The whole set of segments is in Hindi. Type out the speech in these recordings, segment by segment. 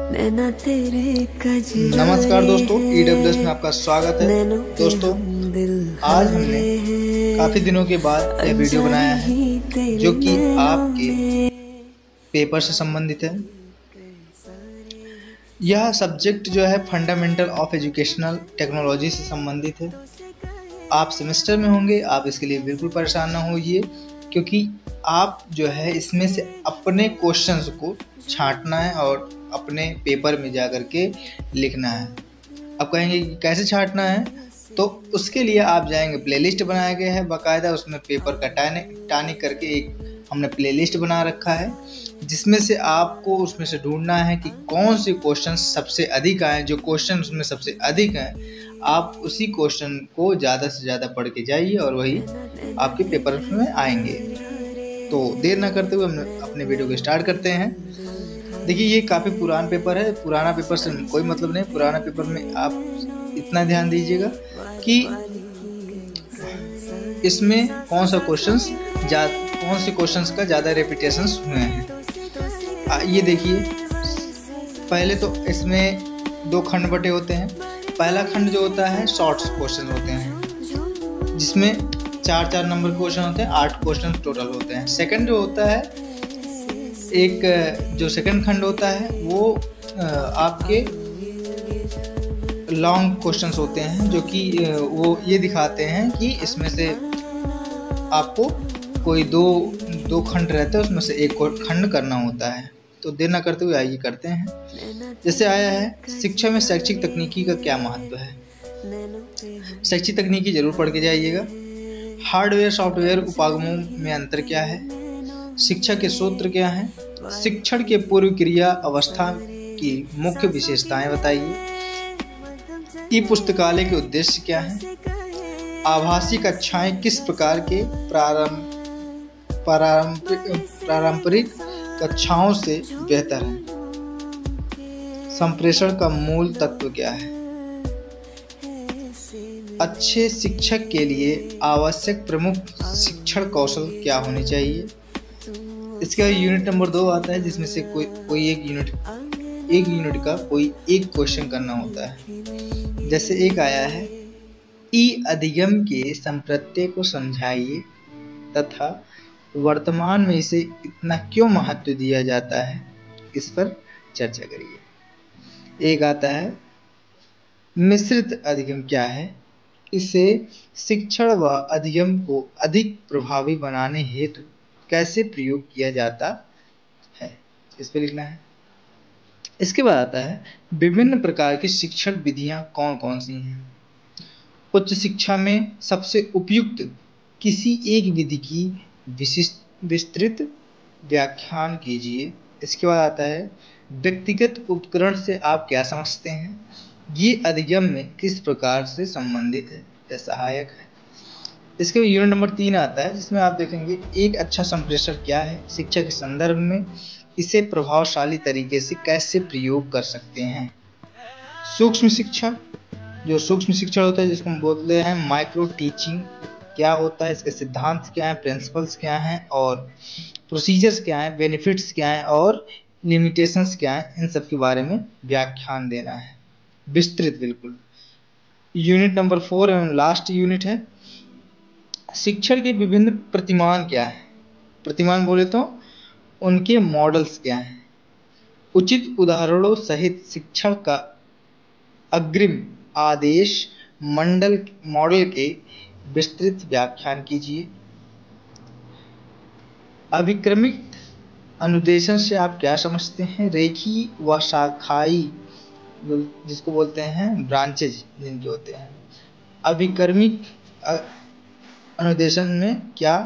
नमस्कार दोस्तों, EWS में आपका स्वागत है। दोस्तों, आज हमने काफ़ी दिनों के बाद यह वीडियो बनाया है जो कि आपके पेपर से संबंधित है। यह सब्जेक्ट जो है फंडामेंटल ऑफ एजुकेशनल टेक्नोलॉजी से संबंधित है। आप सेमेस्टर में होंगे, आप इसके लिए बिल्कुल परेशान ना होइए, क्योंकि आप जो है इसमें से अपने क्वेश्चंस को छांटना है और अपने पेपर में जा कर के लिखना है। आप कहेंगे कि कैसे छांटना है, तो उसके लिए आप जाएंगे, प्लेलिस्ट बनाया गया है बाकायदा, उसमें पेपर का टानिक करके एक हमने प्लेलिस्ट बना रखा है, जिसमें से आपको उसमें से ढूंढना है कि कौन से क्वेश्चन सबसे अधिक आए। जो क्वेश्चन उसमें सबसे अधिक हैं, आप उसी क्वेश्चन को ज़्यादा से ज़्यादा पढ़ के जाइए और वही आपके पेपर में आएंगे। तो देर ना करते हुए हम अपने वीडियो को स्टार्ट करते हैं। देखिए, ये काफ़ी पुराना पेपर है। पुराना पेपर से कोई मतलब नहीं। पुराना पेपर में आप इतना ध्यान दीजिएगा कि इसमें कौन से क्वेश्चंस का ज़्यादा रेपिटेशंस हुए हैं। ये देखिए, पहले तो इसमें 2 खंड बटे होते हैं। पहला खंड जो होता है शॉर्ट क्वेश्चन होते हैं, जिसमें 4-4 नंबर के क्वेश्चन होते हैं, 8 क्वेश्चन टोटल होते हैं। सेकंड जो होता है, जो सेकंड खंड होता है वो आपके लॉन्ग क्वेश्चंस होते हैं, जो कि वो ये दिखाते हैं कि इसमें से आपको कोई दो खंड रहते हैं, उसमें से एक खंड करना होता है। तो देर ना करते हुए आइए करते हैं। जैसे आया है, शिक्षा में शैक्षिक तकनीकी का क्या महत्व है। शैक्षिक तकनीकी जरूर पढ़ के जाइएगा। हार्डवेयर सॉफ्टवेयर उपागमों में अंतर क्या है, शिक्षा के सूत्र क्या हैं, शिक्षण के पूर्व क्रिया अवस्था की मुख्य विशेषताएं बताइए, ई पुस्तकालय के उद्देश्य क्या हैं, आभासी कक्षाएं किस प्रकार के पारंपरिक कक्षाओं से बेहतर हैं, संप्रेषण का मूल तत्व क्या है, अच्छे शिक्षक के लिए आवश्यक प्रमुख शिक्षण कौशल क्या होने चाहिए। इसके बाद यूनिट नंबर 2 आता है, जिसमें से कोई एक यूनिट का कोई एक क्वेश्चन करना होता है। जैसे एक आया है, ई अधिगम के संप्रत्यय को समझाइए तथा वर्तमान में इसे इतना क्यों महत्व दिया जाता है, इस पर चर्चा करिए। एक आता है, मिश्रित अधिगम क्या है, इसे शिक्षण व अधिगम को अधिक प्रभावी बनाने हेतु कैसे प्रयोग किया जाता है, इस पर लिखना है। इसके बाद आता है, विभिन्न प्रकार की शिक्षण विधियां कौन कौन सी हैं। उच्च शिक्षा में सबसे उपयुक्त किसी एक विधि की विस्तृत व्याख्यान कीजिए। इसके बाद आता है, व्यक्तिगत उपकरण से आप क्या समझते हैं, ये अधिगम में किस प्रकार से संबंधित है या सहायक है। इसके बाद यूनिट नंबर 3 आता है, जिसमें आप देखेंगे एक अच्छा संप्रेषण क्या है, शिक्षा के संदर्भ में इसे प्रभावशाली तरीके से कैसे प्रयोग कर सकते हैं। सूक्ष्म शिक्षा, जो सूक्ष्म शिक्षा होता है, जिसको हम बोलते हैं माइक्रो टीचिंग, क्या होता है, इसके सिद्धांत क्या है, प्रिंसिपल्स क्या हैं और प्रोसीजर्स क्या हैं, बेनिफिट्स क्या हैं और लिमिटेशंस क्या हैं, इन सब के बारे में व्याख्यान देना है, विस्तृत बिल्कुल। यूनिट नंबर 4 एवं लास्ट यूनिट है, शिक्षण के विभिन्न प्रतिमान क्या है। प्रतिमान बोले तो उनके मॉडल्स क्या हैं, उचित उदाहरणों सहित शिक्षण का अग्रिम आदेश मॉडल के विस्तृत व्याख्यान कीजिए। अभिक्रमिक अनुदेशन से आप क्या समझते हैं, रेखी व शाखाई, जिसको बोलते हैं ब्रांचेज जिनके होते हैं। अभिक्रमिक अनुदेशन में क्या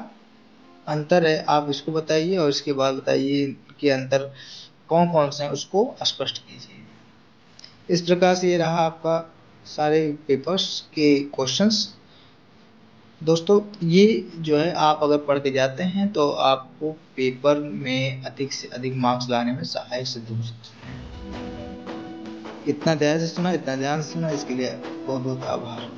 अंतर है, आप इसको बताइए और इसके बाद बताइए कि अंतर कौन कौन से हैं, उसको स्पष्ट कीजिए। इस प्रकार से ये रहा आपका सारे पेपर्स के क्वेश्चंस। दोस्तों, ये जो है आप अगर पढ़ के जाते हैं तो आपको पेपर में अधिक से अधिक मार्क्स लाने में सहायक सिद्ध हो सकते हैं। इतना ध्यान से सुना, इसके लिए बहुत बहुत आभार।